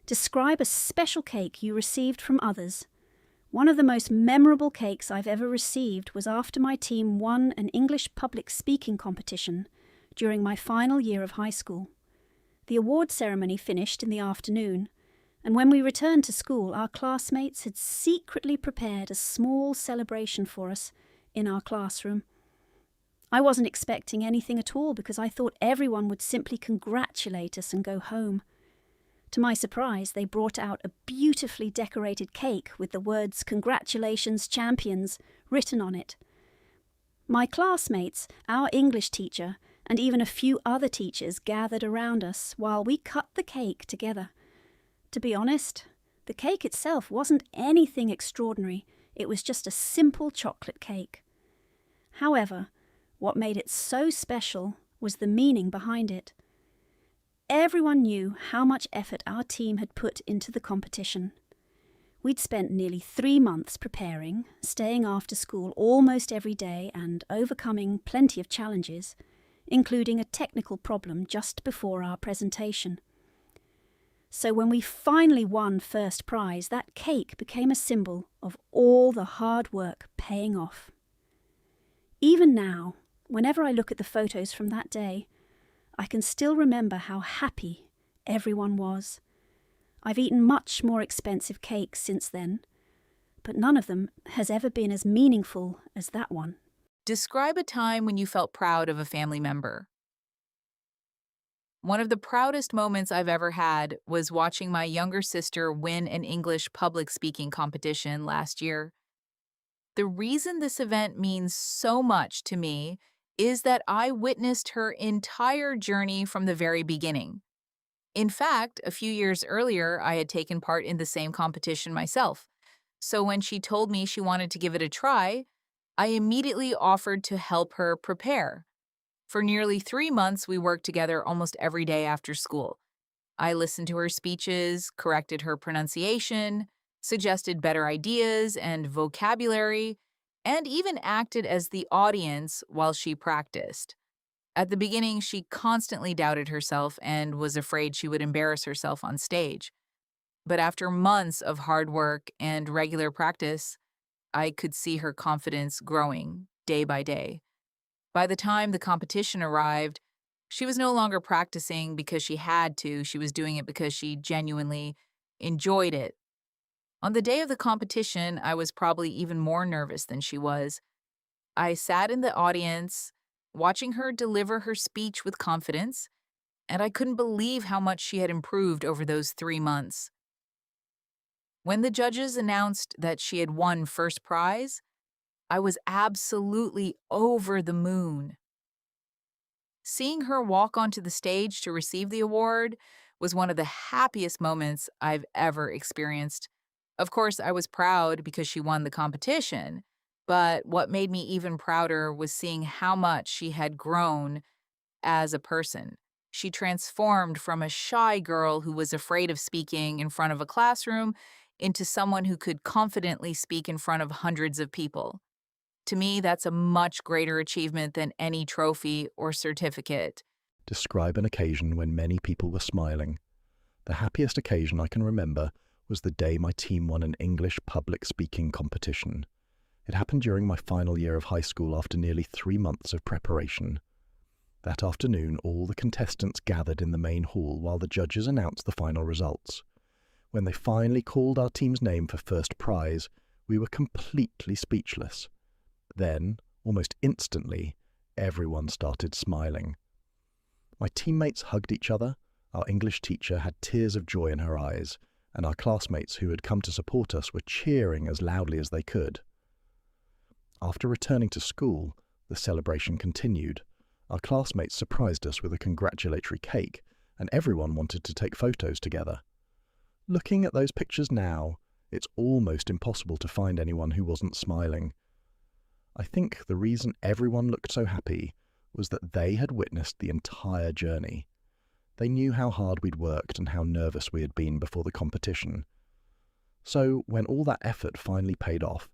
Describe a special cake you received from others. One of the most memorable cakes I've ever received was after my team won an English public speaking competition during my final year of high school. The award ceremony finished in the afternoon, and when we returned to school, our classmates had secretly prepared a small celebration for us in our classroom. I wasn't expecting anything at all because I thought everyone would simply congratulate us and go home. To my surprise, they brought out a beautifully decorated cake with the words "Congratulations, Champions" written on it. My classmates, our English teacher, and even a few other teachers gathered around us while we cut the cake together. To be honest, the cake itself wasn't anything extraordinary. It was just a simple chocolate cake. However, what made it so special was the meaning behind it. Everyone knew how much effort our team had put into the competition. We'd spent nearly 3 months preparing, staying after school almost every day and overcoming plenty of challenges, including a technical problem just before our presentation. So when we finally won first prize, that cake became a symbol of all the hard work paying off. Even now, whenever I look at the photos from that day, I can still remember how happy everyone was. I've eaten much more expensive cakes since then, but none of them has ever been as meaningful as that one. Describe a time when you felt proud of a family member. One of the proudest moments I've ever had was watching my younger sister win an English public speaking competition last year. The reason this event means so much to me is that I witnessed her entire journey from the very beginning. In fact, a few years earlier, I had taken part in the same competition myself. So when she told me she wanted to give it a try, I immediately offered to help her prepare. For nearly 3 months, we worked together almost every day after school. I listened to her speeches, corrected her pronunciation, suggested better ideas and vocabulary, and even acted as the audience while she practiced. At the beginning, she constantly doubted herself and was afraid she would embarrass herself on stage. But after months of hard work and regular practice, I could see her confidence growing day by day. By the time the competition arrived, she was no longer practicing because she had to. She was doing it because she genuinely enjoyed it. On the day of the competition, I was probably even more nervous than she was. I sat in the audience, watching her deliver her speech with confidence, and I couldn't believe how much she had improved over those 3 months. When the judges announced that she had won first prize, I was absolutely over the moon. Seeing her walk onto the stage to receive the award was one of the happiest moments I've ever experienced. Of course, I was proud because she won the competition, but what made me even prouder was seeing how much she had grown as a person. She transformed from a shy girl who was afraid of speaking in front of a classroom into someone who could confidently speak in front of hundreds of people. To me, that's a much greater achievement than any trophy or certificate. Describe an occasion when many people were smiling. The happiest occasion I can remember was the day my team won an English public speaking competition. It happened during my final year of high school after nearly 3 months of preparation. That afternoon, all the contestants gathered in the main hall while the judges announced the final results. When they finally called our team's name for first prize, we were completely speechless. Then, almost instantly, everyone started smiling. My teammates hugged each other, our English teacher had tears of joy in her eyes, and our classmates who had come to support us were cheering as loudly as they could. After returning to school, the celebration continued. Our classmates surprised us with a congratulatory cake, and everyone wanted to take photos together. Looking at those pictures now, it's almost impossible to find anyone who wasn't smiling. I think the reason everyone looked so happy was that they had witnessed the entire journey. They knew how hard we'd worked and how nervous we had been before the competition. So, when all that effort finally paid off,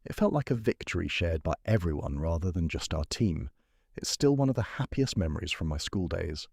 it felt like a victory shared by everyone rather than just our team. It's still one of the happiest memories from my school days.